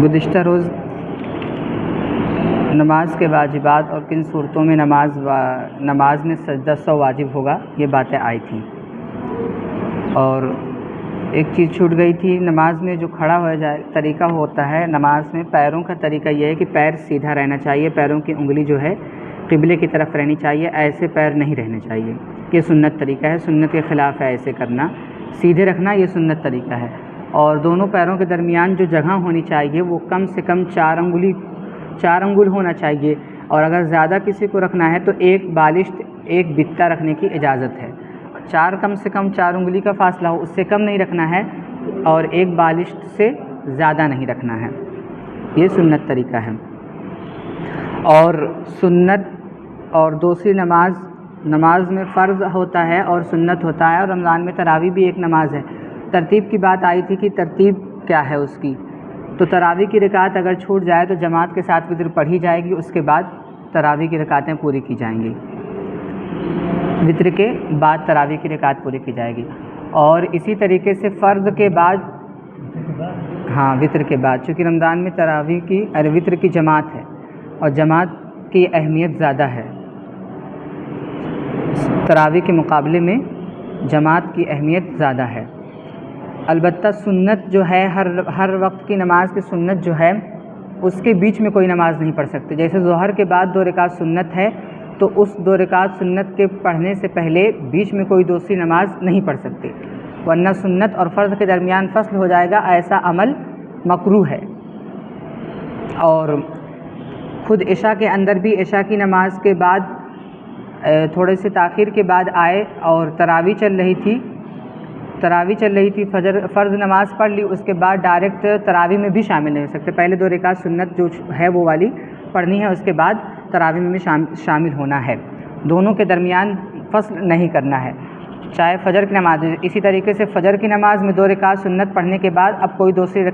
گزشتہ روز نماز کے واجبات اور کن صورتوں میں نماز میں سجدہ سو واجب ہوگا، یہ باتیں آئی تھیں۔ اور ایک چیز چھوٹ گئی تھی، نماز میں جو کھڑا ہو جائے طریقہ ہوتا ہے نماز میں، پیروں کا طریقہ یہ ہے کہ پیر سیدھا رہنا چاہیے، پیروں کی انگلی جو ہے قبلے کی طرف رہنی چاہیے، ایسے پیر نہیں رہنے چاہیے۔ یہ سنت طریقہ ہے، سنت کے خلاف ہے ایسے کرنا، سیدھے رکھنا یہ سنت طریقہ ہے۔ اور دونوں پیروں کے درمیان جو جگہ ہونی چاہیے وہ کم سے کم 4 انگل ہونا چاہیے، اور اگر زیادہ کسی کو رکھنا ہے تو ایک بالشت ایک بتہ رکھنے کی اجازت ہے۔ کم سے کم 4 انگلی کا فاصلہ ہو، اس سے کم نہیں رکھنا ہے، اور ایک بالشت سے زیادہ نہیں رکھنا ہے، یہ سنت طریقہ ہے۔ اور سنت اور دوسری نماز میں فرض ہوتا ہے اور سنت ہوتا ہے، اور رمضان میں تراویح بھی ایک نماز ہے۔ ترتیب کی بات آئی تھی کہ ترتیب کیا ہے اس کی، تو تراویح کی رکعت اگر چھوٹ جائے تو جماعت کے ساتھ وتر پڑھی جائے گی، اس کے بعد تراویح کی رکعتیں پوری کی جائیں گی، وتر کے بعد تراویح کی رکعت پوری کی جائے گی۔ اور اسی طریقے سے فرض کے بعد وتر کے بعد، چونکہ رمضان میں تراویح کی وتر کی جماعت ہے، اور جماعت کی اہمیت زیادہ ہے، تراویح کے مقابلے میں جماعت کی اہمیت زیادہ ہے۔ البتہ سنت جو ہے ہر وقت کی نماز کی سنت جو ہے اس کے بیچ میں کوئی نماز نہیں پڑھ سکتے۔ جیسے ظہر کے بعد 2 رکعت سنت ہے، تو اس 2 رکعت سنت کے پڑھنے سے پہلے بیچ میں کوئی دوسری نماز نہیں پڑھ سکتے، ورنہ سنت اور فرض کے درمیان فصل ہو جائے گا، ایسا عمل مکروہ ہے۔ اور خود عشاء کے اندر بھی عشاء کی نماز کے بعد تھوڑے سے تاخیر کے بعد آئے اور تراویح چل رہی تھی، فرض نماز پڑھ لی، اس کے بعد ڈائریکٹ تراویح میں بھی شامل نہیں ہو سکتے، پہلے 2 رکعت سنت جو ہے وہ والی پڑھنی ہے، اس کے بعد تراویح میں بھی شامل ہونا ہے، دونوں کے درمیان فصل نہیں کرنا ہے، چاہے فجر کی نماز۔ اسی طریقے سے فجر کی نماز میں 2 رکعت سنت پڑھنے کے بعد اب کوئی دوسری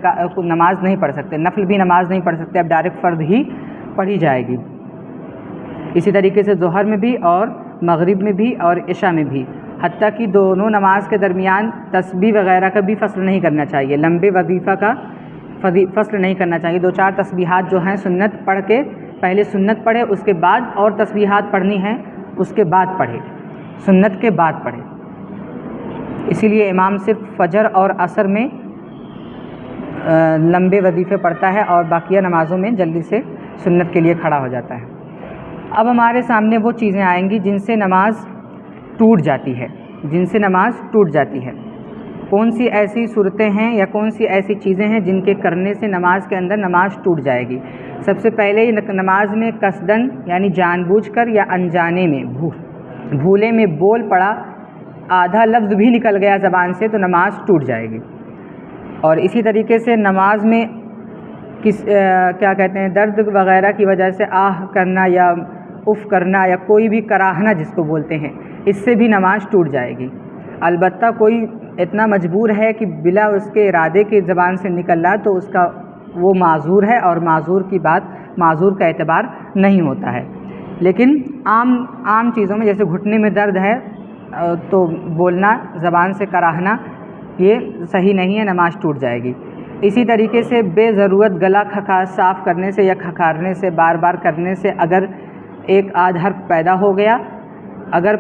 نماز نہیں پڑھ سکتے، نفل بھی نماز نہیں پڑھ سکتے، اب ڈائریکٹ فرض ہی پڑھی جائے گی۔ اسی طریقے سے ظہر میں بھی اور مغرب میں بھی اور عشاء میں بھی، حتیٰ کہ دونوں نماز کے درمیان تسبیح وغیرہ کا بھی فصل نہیں کرنا چاہیے، لمبے وظیفہ کا فصل نہیں کرنا چاہیے۔ 2-4 تسبیحات جو ہیں سنت پڑھ کے پہلے سنت پڑھے، اس کے بعد اور تسبیحات پڑھنی ہیں اس کے بعد پڑھے، سنت کے بعد پڑھے۔ اسی لیے امام صرف فجر اور عصر میں لمبے وظیفے پڑھتا ہے، اور باقیہ نمازوں میں جلدی سے سنت کے لیے کھڑا ہو جاتا ہے۔ اب ہمارے سامنے وہ چیزیں آئیں گی جن سے نماز ٹوٹ جاتی ہے، کون سی ایسی صورتیں ہیں یا کون سی ایسی چیزیں ہیں جن کے کرنے سے نماز کے اندر نماز ٹوٹ جائے گی۔ سب سے پہلے نماز میں قصدن یعنی جان بوجھ کر یا انجانے میں بھولے میں بول پڑا، آدھا لفظ بھی نکل گیا زبان سے تو نماز ٹوٹ جائے گی۔ اور اسی طریقے سے نماز میں درد وغیرہ کی وجہ سے آہ کرنا یا اف کرنا یا کوئی بھی کراہنا جس کو بولتے ہیں، اس سے بھی نماز ٹوٹ جائے گی۔ البتہ کوئی اتنا مجبور ہے کہ بلا اس کے ارادے کے زبان سے نکل رہا تو اس کا وہ معذور ہے، اور معذور کا اعتبار نہیں ہوتا ہے۔ لیکن عام چیزوں میں جیسے گھٹنے میں درد ہے تو بولنا، زبان سے کراہنا، یہ صحیح نہیں ہے، نماز ٹوٹ جائے گی۔ اسی طریقے سے بے ضرورت گلا صاف کرنے سے یا کھکھارنے سے، بار بار کرنے سے اگر ایک آدھ حرف پیدا ہو گیا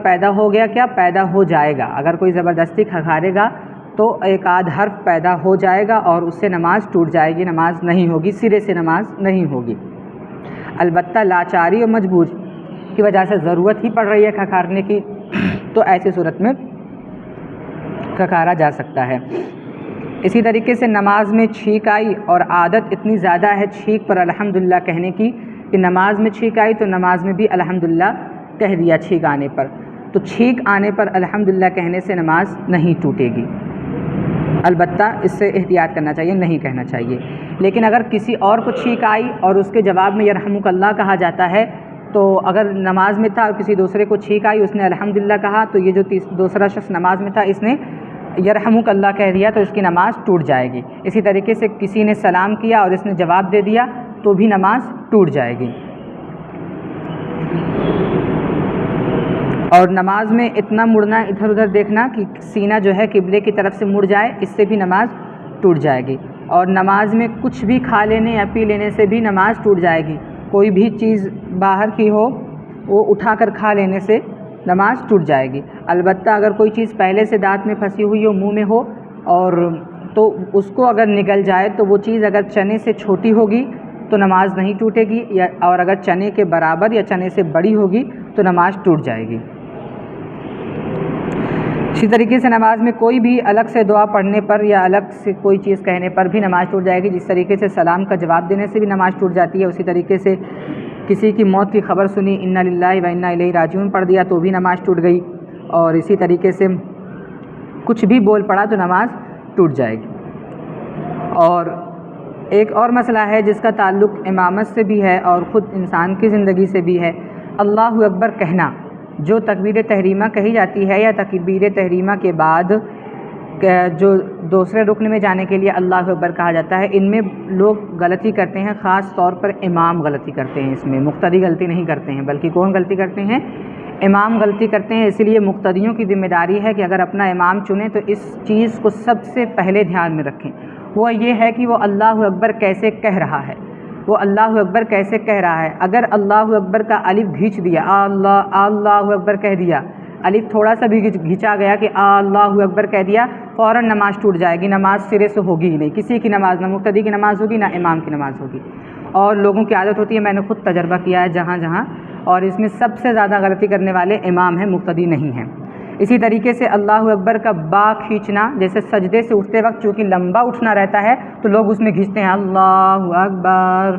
پیدا ہو جائے گا، اگر کوئی زبردستی کھکھارے گا تو ایک آدھ حرف پیدا ہو جائے گا اور اس سے نماز ٹوٹ جائے گی، نماز نہیں ہوگی، سرے سے نماز نہیں ہوگی۔ البتہ لاچاری اور مجبور کی وجہ سے ضرورت ہی پڑ رہی ہے کھکھارنے کی، تو ایسی صورت میں کھکھارا جا سکتا ہے۔ اسی طریقے سے نماز میں چھینک آئی اور عادت اتنی زیادہ ہے چھینک پر الحمدللہ کہنے کی کہ نماز میں چھینک آئی تو نماز میں بھی الحمدللہ کہہ دیا چھینک آنے پر، تو چھینک آنے پر الحمدللہ کہنے سے نماز نہیں ٹوٹے گی، البتہ اس سے احتیاط کرنا چاہیے، نہیں کہنا چاہیے۔ لیکن اگر کسی اور کو چھینک آئی اور اس کے جواب میں یرحمک اللہ کہا جاتا ہے، تو اگر نماز میں تھا اور کسی دوسرے کو چھینک آئی، اس نے الحمدللہ کہا، تو یہ جو دوسرا شخص نماز میں تھا اس نے یرحمک اللہ کہہ دیا تو اس کی نماز ٹوٹ جائے گی۔ اسی طریقے سے کسی نے سلام کیا اور اس نے جواب دے دیا تو بھی نماز ٹوٹ جائے گی۔ اور نماز میں اتنا مڑنا، ادھر ادھر دیکھنا کہ سینہ جو ہے قبلے کی طرف سے مڑ جائے، اس سے بھی نماز ٹوٹ جائے گی۔ اور نماز میں کچھ بھی کھا لینے یا پی لینے سے بھی نماز ٹوٹ جائے گی. کوئی بھی چیز باہر کی ہو وہ اٹھا کر کھا لینے سے نماز ٹوٹ جائے گی. البتہ اگر کوئی چیز پہلے سے دانت میں پھنسی ہوئی ہو منہ میں ہو اور تو اس کو اگر نگل جائے تو وہ چیز اگر چنے سے چھوٹی ہوگی تو نماز نہیں ٹوٹے گی، اور اگر چنے کے برابر یا چنے سے بڑی ہوگی تو نماز ٹوٹ جائے گی. اسی طریقے سے نماز میں کوئی بھی الگ سے دعا پڑھنے پر یا الگ سے کوئی چیز کہنے پر بھی نماز ٹوٹ جائے گی. جس طریقے سے سلام کا جواب دینے سے بھی نماز ٹوٹ جاتی ہے، اسی طریقے سے کسی کی موت کی خبر سنی انا للہ و انا الیہ راجعون پڑھ دیا تو بھی نماز ٹوٹ گئی. اور اسی طریقے سے کچھ بھی بول پڑا تو نماز ٹوٹ جائے گی. اور ایک اور مسئلہ ہے جس کا تعلق امامت سے بھی ہے اور خود انسان کی زندگی سے بھی ہے. اللہ اکبر کہنا، جو تکبیر تحریمہ کہی جاتی ہے یا تکبیر تحریمہ کے بعد جو دوسرے رکن میں جانے کے لیے اللہ اکبر کہا جاتا ہے، ان میں لوگ غلطی کرتے ہیں. خاص طور پر امام غلطی کرتے ہیں. اس میں مقتدی غلطی نہیں کرتے ہیں، بلکہ کون غلطی کرتے ہیں؟ امام غلطی کرتے ہیں. اس لیے مقتدیوں کی ذمہ داری ہے کہ اگر اپنا امام چنیں تو اس چیز کو سب سے پہلے دھیان میں رکھیں. وہ یہ ہے کہ وہ اللہ اکبر کیسے کہہ رہا ہے، وہ اللہ اکبر کیسے کہہ رہا ہے. اگر اللہ اکبر کا الف کھینچ دیا، اللہ اکبر کہہ دیا، الف تھوڑا سا بھی کھینچا گیا کہ اللہ اکبر کہہ دیا، فوراً نماز ٹوٹ جائے گی. نماز سرے سے ہوگی ہی نہیں. کسی کی نماز، نہ مقتدی کی نماز ہوگی نہ امام کی نماز ہوگی. اور لوگوں کی عادت ہوتی ہے، میں نے خود تجربہ کیا ہے جہاں جہاں، اور اس میں سب سے زیادہ غلطی کرنے والے امام ہیں، مقتدی نہیں ہیں. اسی طریقے سے اللہ اکبر کا با کھینچنا، جیسے سجدے سے اٹھتے وقت چونکہ لمبا اٹھنا رہتا ہے تو لوگ اس میں کھینچتے ہیں اللہ اکبر.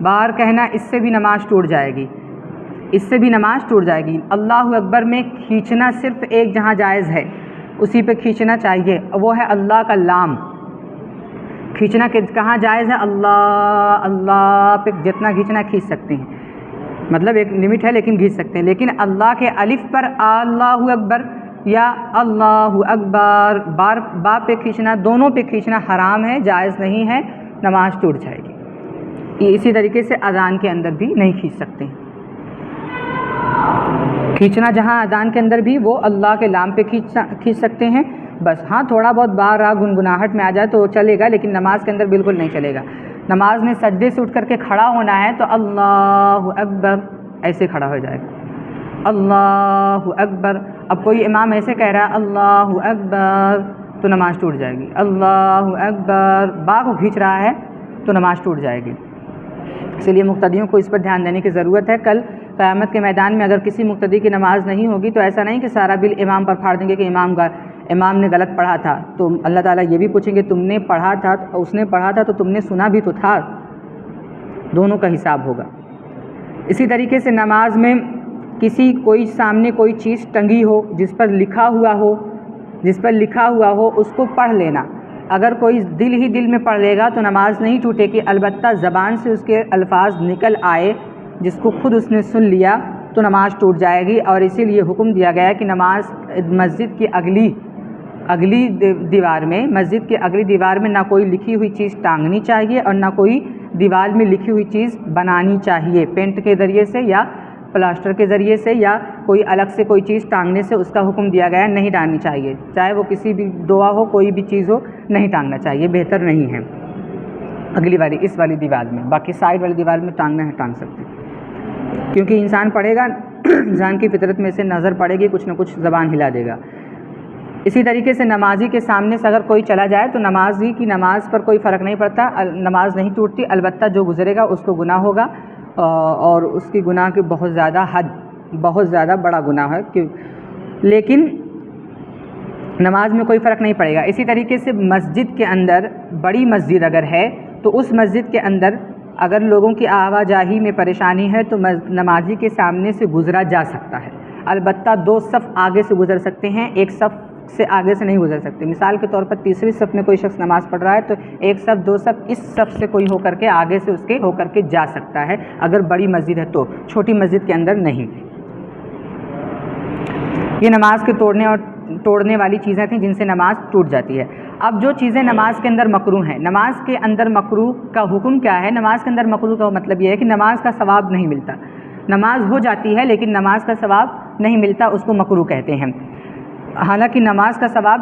بار کہنا، اس سے بھی نماز ٹوٹ جائے گی، اس سے بھی نماز ٹوٹ جائے گی. اللہ اکبر میں کھینچنا صرف ایک جہاں جائز ہے اسی پہ کھینچنا چاہیے، وہ ہے اللہ کا لام. کھینچنا کہاں جائز ہے؟ اللہ پہ جتنا کھینچنا کھینچ سکتے ہیں، مطلب ایک لمٹ ہے لیکن کھینچ سکتے ہیں. لیکن اللہ کے الف پر اللہ اکبر یا اللہ اکبر با پہ کھینچنا، دونوں پہ کھینچنا حرام ہے، جائز نہیں ہے، نماز ٹوٹ جائے گی. اسی طریقے سے اذان کے اندر بھی نہیں کھینچ سکتے ہیں. کھینچنا جہاں اذان کے اندر بھی وہ اللہ کے لام پہ کھینچ سکتے ہیں بس. ہاں تھوڑا بہت بار گنگناہٹ میں آ جائے تو چلے گا، لیکن نماز کے اندر بالکل نہیں چلے گا. نماز میں سجدے سے اٹھ کر کے کھڑا ہونا ہے تو اللہ اکبر ایسے کھڑا ہو جائے گا، اللہ اکبر. اب کوئی امام ایسے کہہ رہا ہے اللہ اکبر تو نماز ٹوٹ جائے گی. اللہ اکبر با کو کھینچ رہا ہے تو نماز ٹوٹ جائے گی. اسی لیے مقتدیوں کو اس پر دھیان دینے کی ضرورت ہے. کل قیامت کے میدان میں اگر کسی مقتدی کی نماز نہیں ہوگی تو ایسا نہیں کہ سارا بل امام پر پھاڑ دیں گے کہ امام نے غلط پڑھا تھا. تو اللہ تعالیٰ یہ بھی پوچھیں گے تم نے پڑھا تھا، اس نے پڑھا تھا تو تم نے سنا بھی تو تھا. دونوں کا حساب ہوگا. اسی طریقے سے نماز میں کوئی سامنے کوئی چیز ٹنگی ہو جس پر لکھا ہوا ہو اس کو پڑھ لینا. اگر کوئی دل میں پڑھ لے گا تو نماز نہیں ٹوٹے گی. البتہ زبان سے اس کے الفاظ نکل آئے جس کو خود اس نے سن لیا تو نماز ٹوٹ جائے گی. اور اسی لیے حکم دیا گیا ہے کہ نماز مسجد کی اگلی دیوار میں نہ کوئی لکھی ہوئی چیز ٹانگنی چاہیے اور نہ کوئی دیوار میں لکھی ہوئی چیز بنانی چاہیے. پینٹ کے ذریعے سے یا پلاسٹر کے ذریعے سے یا کوئی الگ سے کوئی چیز ٹانگنے سے اس کا حکم دیا گیا ہے، نہیں ٹانگنی چاہیے. چاہے وہ کسی بھی دعا ہو، کوئی بھی چیز ہو، نہیں ٹانگنا چاہیے، بہتر نہیں ہے. اس والی دیوار میں، باقی سائڈ والی دیوار میں ٹانگنا ہے ٹانگ سکتے ہیں، کیونکہ انسان پڑھے گا، انسان کی فطرت میں سے نظر پڑے گی، کچھ نہ کچھ زبان ہلا دے گا. اسی طریقے سے نمازی کے سامنے سے اگر کوئی چلا جائے تو نمازی کی نماز پر کوئی فرق نہیں پڑتا، نماز نہیں ٹوٹتی. البتہ جو گزرے گا اس کو گناہ ہوگا، اور اس کی گناہ کی بہت زیادہ بڑا گناہ ہے، لیکن نماز میں کوئی فرق نہیں پڑے گا. اسی طریقے سے مسجد کے اندر، بڑی مسجد اگر ہے تو اس مسجد کے اندر اگر لوگوں کی آواجاہی میں پریشانی ہے تو نمازی کے سامنے سے گزرا جا سکتا ہے. البتہ 2 صف آگے سے گزر سکتے ہیں، 1 صف سے آگے سے نہیں گزر سکتے. مثال کے طور پر تیسری صف میں کوئی شخص نماز پڑھ رہا ہے تو 1 صف 2 صف اس صف سے کوئی ہو کر کے آگے سے اس کے ہو کر کے جا سکتا ہے اگر بڑی مسجد ہے تو، چھوٹی مسجد کے اندر نہیں. یہ نماز کے توڑنے والی چیزیں تھیں جن سے نماز ٹوٹ جاتی ہے. اب جو چیزیں نماز کے اندر مکروہ ہیں، نماز کے اندر مکروہ کا حکم کیا ہے؟ نماز کے اندر مکروہ کا مطلب یہ ہے کہ نماز کا ثواب نہیں ملتا. نماز ہو جاتی ہے لیکن نماز کا ثواب نہیں ملتا، اس کو مکروہ کہتے ہیں. حالانکہ نماز کا ثواب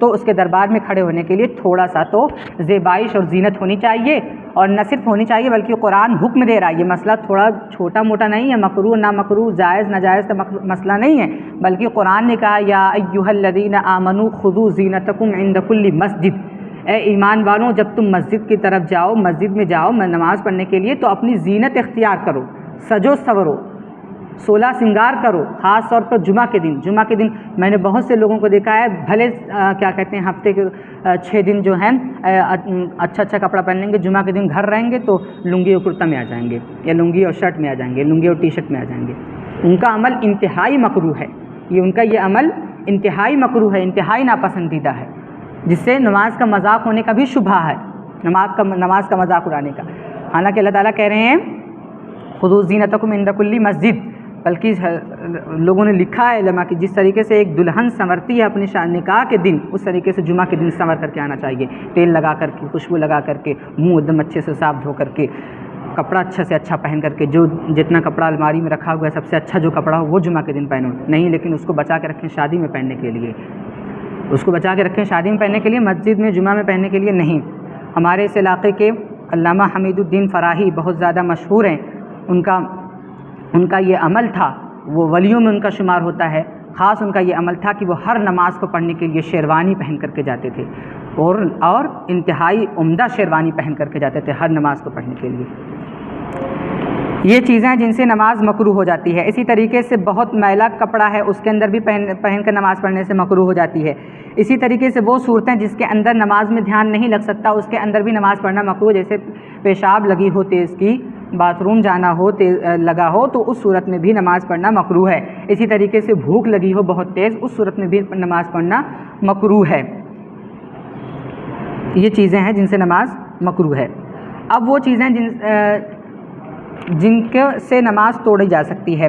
تو اس کے دربار میں کھڑے ہونے کے لیے تھوڑا سا تو زیبائش اور زینت ہونی چاہیے، اور نہ صرف ہونی چاہیے بلکہ قرآن حکم دے رہا ہے۔ یہ مسئلہ تھوڑا چھوٹا موٹا نہیں ہے، مکروہ نہ مکروہ، جائز ناجائز کا مسئلہ نہیں ہے، بلکہ قرآن نے کہا یا ایھا الذین آمنوا خذوا زینتکم عند کل مسجد، اے ایمان والوں جب تم مسجد کی طرف جاؤ، مسجد میں جاؤ نماز پڑھنے کے لیے، تو اپنی زینت اختیار کرو، سجو سورو، سولہ سنگار کرو، خاص طور پر جمعہ کے دن میں نے بہت سے لوگوں کو دیکھا ہے، بھلے کیا کہتے ہیں ہفتے کے 6 دن جو ہیں اچھا کپڑا پہن لیں گے، جمعہ کے دن گھر رہیں گے تو لنگی اور کرتا میں آ جائیں گے، یا لنگی اور شرٹ میں آ جائیں گے، لنگی اور ٹی شرٹ میں آ جائیں گے۔ ان کا عمل انتہائی مکروہ ہے، ان کا یہ عمل انتہائی مکروہ ہے، انتہائی ناپسندیدہ ہے، جس سے نماز کا مذاق ہونے کا بھی شبہ ہے، نماز کا مذاق اڑانے کا۔ حالانکہ اللہ تعالیٰ کہہ رہے ہیں خذوا زینتکم عند کل مسجد، بلکہ لوگوں نے لکھا ہے علماء کہ جس طریقے سے ایک دلہن سنورتی ہے اپنے نکاح کے دن، اس طریقے سے جمعہ کے دن سنور کر کے آنا چاہیے، تیل لگا کر کے، خوشبو لگا کر کے، منہ ایک دم اچھے سے صاف دھو کر کے، کپڑا اچھا سے اچھا پہن کر کے، جو جتنا کپڑا الماری میں رکھا ہوا ہے سب سے اچھا جو کپڑا ہو وہ جمعہ کے دن پہنو، نہیں لیکن اس کو بچا کے رکھیں شادی میں پہننے کے لیے، اس کو بچا کے رکھیں شادی میں پہننے کے لیے، مسجد میں جمعہ میں پہننے کے لیے نہیں۔ ہمارے اس علاقے کے علامہ حمید الدین فراہی بہت زیادہ مشہور ہیں، ان کا یہ عمل تھا، وہ ولیوں میں ان کا شمار ہوتا ہے، خاص ان کا یہ عمل تھا کہ وہ ہر نماز کو پڑھنے کے لیے شیروانی پہن کر کے جاتے تھے، اور انتہائی عمدہ شیروانی پہن کر کے جاتے تھے ہر نماز کو پڑھنے کے لیے۔ یہ چیزیں جن سے نماز مکروہ ہو جاتی ہے۔ اسی طریقے سے بہت میلا کپڑا ہے اس کے اندر بھی پہن کر نماز پڑھنے سے مکروہ ہو جاتی ہے۔ اسی طریقے سے وہ صورتیں جس کے اندر نماز میں دھیان نہیں لگ سکتا اس کے اندر بھی نماز پڑھنا مکروہ، جیسے پیشاب لگی ہو تیز کی، باتھ روم جانا ہو لگا ہو تو اس صورت میں بھی نماز پڑھنا مکروہ ہے۔ اسی طریقے سے بھوک لگی ہو بہت تیز، اس صورت میں بھی نماز پڑھنا مکروہ ہے۔ یہ چیزیں ہیں جن سے نماز مکروہ ہے۔ اب وہ چیزیں جن کے سے نماز توڑی جا سکتی ہے،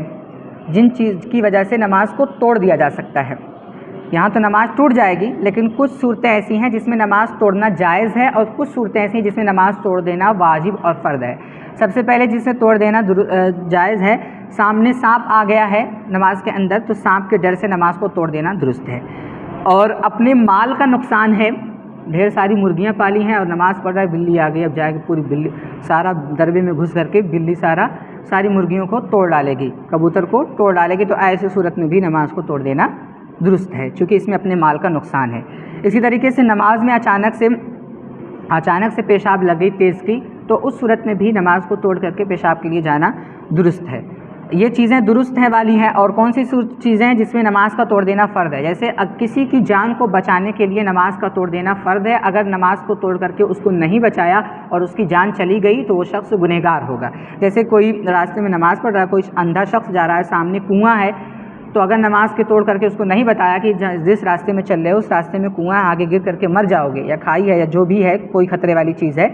جن چیز کی وجہ سے نماز کو توڑ دیا جا سکتا ہے، یہاں تو نماز ٹوٹ جائے گی، لیکن کچھ صورتیں ایسی ہیں جس میں نماز توڑنا جائز ہے، اور کچھ صورتیں ایسی ہیں جس میں نماز توڑ دینا واجب اور فرض ہے۔ سب سے پہلے جس سے توڑ دینا جائز ہے، سامنے سانپ آ گیا ہے نماز کے اندر تو سانپ کے ڈر سے نماز کو توڑ دینا درست ہے۔ اور اپنے مال کا نقصان ہے، ڈھیر ساری مرغیاں پالی ہیں اور نماز پڑھ رہا ہے، بلی آ گئی، اب جائے گی پوری بلی سارا دربے میں گھس کر کے بلی ساری مرغیوں کو توڑ ڈالے گی، کبوتر کو توڑ ڈالے گی، تو ایسے صورت میں بھی نماز کو توڑ دینا درست ہے، چونکہ اس میں اپنے مال کا نقصان ہے۔ اسی طریقے سے نماز میں اچانک سے پیشاب لگ گئی تیز کی، تو اس صورت میں بھی نماز کو توڑ کر کے پیشاب کے لیے جانا درست ہے۔ یہ چیزیں درست ہیں والی ہیں۔ اور کون سی چیزیں ہیں جس میں نماز کا توڑ دینا فرض ہے؟ جیسے کسی کی جان کو بچانے کے لیے نماز کا توڑ دینا فرض ہے، اگر نماز کو توڑ کر کے اس کو نہیں بچایا اور اس کی جان چلی گئی تو وہ شخص گنہگار ہوگا۔ جیسے کوئی راستے میں نماز پڑھ رہا ہے، کوئی اندھا شخص جا رہا ہے، سامنے کنواں ہے، تو اگر نماز کے توڑ کر کے اس کو نہیں بتایا کہ جس راستے میں چل رہے ہو اس راستے میں کنواں ہے، آگے گر کر کے مر جاؤ گے، یا کھائی ہے یا جو بھی ہے کوئی خطرے والی چیز ہے،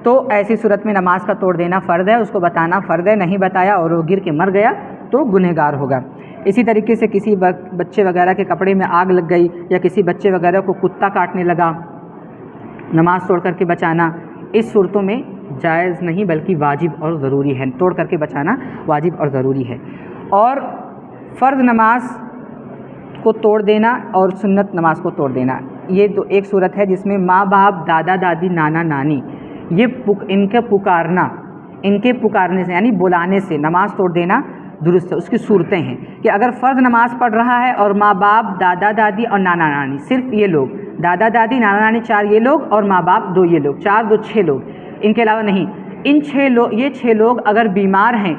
تو ایسی صورت میں نماز کا توڑ دینا فرض ہے، اس کو بتانا فرض ہے، نہیں بتایا اور وہ گر کے مر گیا تو گنہگار ہوگا۔ اسی طریقے سے کسی بچے وغیرہ کے کپڑے میں آگ لگ گئی، یا کسی بچے وغیرہ کو کتا کاٹنے لگا، نماز توڑ کر کے بچانا اس صورتوں میں جائز نہیں بلکہ واجب اور ضروری ہے، توڑ کر کے بچانا واجب اور ضروری ہے۔ اور فرض نماز کو توڑ دینا اور سنت نماز کو توڑ دینا، یہ تو ایک صورت ہے جس میں ماں باپ، دادا دادی، نانا نانی، ان کے پکارنے سے یعنی بلانے سے نماز توڑ دینا درست ہے۔ اس کی صورتیں ہیں کہ اگر فرض نماز پڑھ رہا ہے اور ماں باپ، دادا دادی اور نانا نانی، صرف یہ لوگ، دادا دادی، نانا نانی 4 یہ لوگ، اور ماں باپ 2 یہ لوگ، 4 2 6 لوگ، ان کے علاوہ نہیں، یہ 6 لوگ اگر بیمار ہیں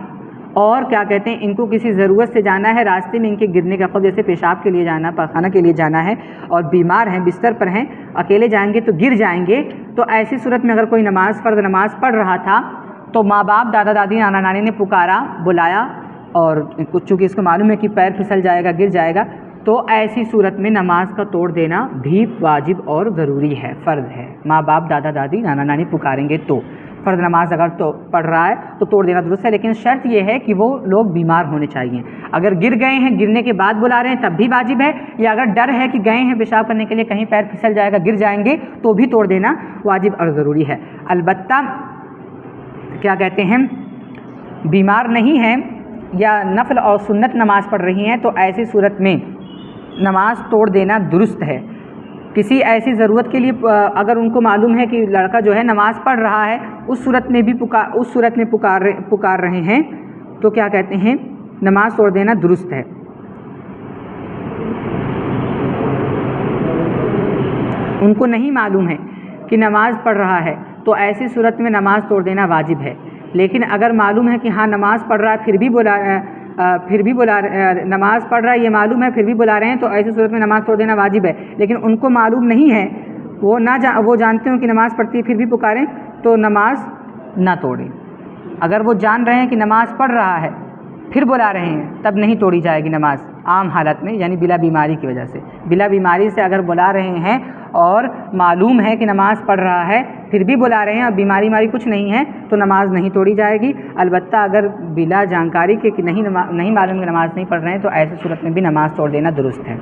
اور کیا کہتے ہیں ان کو کسی ضرورت سے جانا ہے، راستے میں ان کے گرنے کا خوف، جیسے پیشاب کے لیے جانا، پاخانہ کے لیے جانا ہے اور بیمار ہیں، بستر پر ہیں، اکیلے جائیں گے تو گر جائیں گے، تو ایسی صورت میں اگر کوئی فرض نماز پڑھ رہا تھا تو ماں باپ، دادا دادی، نانا نانی نے پکارا، بلایا، اور چونکہ اس کو معلوم ہے کہ پیر پھسل جائے گا، گر جائے گا، تو ایسی صورت میں نماز کا توڑ دینا بھی واجب اور ضروری ہے، فرض ہے۔ ماں باپ، دادا دادی، نانا نانی پکاریں گے تو فرض نماز اگر تو پڑھ رہا ہے تو توڑ دینا درست ہے، لیکن شرط یہ ہے کہ وہ لوگ بیمار ہونے چاہیے۔ اگر گر گئے ہیں، گرنے کے بعد بلا رہے ہیں تب بھی واجب ہے، یا اگر ڈر ہے کہ گئے ہیں پیشاب کرنے کے لیے کہیں پیر پھسل جائے گا، گر جائیں گے، تو بھی توڑ دینا واجب اور ضروری ہے۔ البتہ کیا کہتے ہیں، بیمار نہیں ہیں یا نفل اور سنت نماز پڑھ رہی ہیں تو ایسی صورت میں نماز توڑ دینا درست ہے۔ کسی ایسی ضرورت کے لیے اگر ان کو معلوم ہے کہ لڑکا جو ہے نماز پڑھ رہا ہے، اس صورت میں پکار رہے ہیں، تو کیا کہتے ہیں، نماز توڑ دینا درست ہے۔ ان کو نہیں معلوم ہے کہ نماز پڑھ رہا ہے تو ایسی صورت میں نماز توڑ دینا واجب ہے، لیکن اگر معلوم ہے کہ ہاں نماز پڑھ رہا ہے پھر بھی بلا نماز پڑھ رہا ہے یہ معلوم ہے پھر بھی بلا رہے ہیں، تو ایسی صورت میں نماز توڑ دینا واجب ہے۔ لیکن ان کو معلوم نہیں ہے، وہ جانتے ہوں کہ نماز پڑھتی ہے پھر بھی پکاریں، تو نماز نہ توڑیں۔ اگر وہ جان رہے ہیں کہ نماز پڑھ رہا ہے پھر بلا رہے ہیں تب نہیں توڑی جائے گی نماز، عام حالت میں، یعنی بلا بیماری کی وجہ سے۔ بلا بیماری سے اگر بلا رہے ہیں اور معلوم ہے کہ نماز پڑھ رہا ہے پھر بھی بلا رہے ہیں اور بیماری کچھ نہیں ہے تو نماز نہیں توڑی جائے گی۔ البتہ اگر بلا جانکاری کے کہ نہیں معلوم کہ نماز نہیں پڑھ رہے ہیں تو ایسی صورت میں بھی نماز توڑ دینا درست ہے۔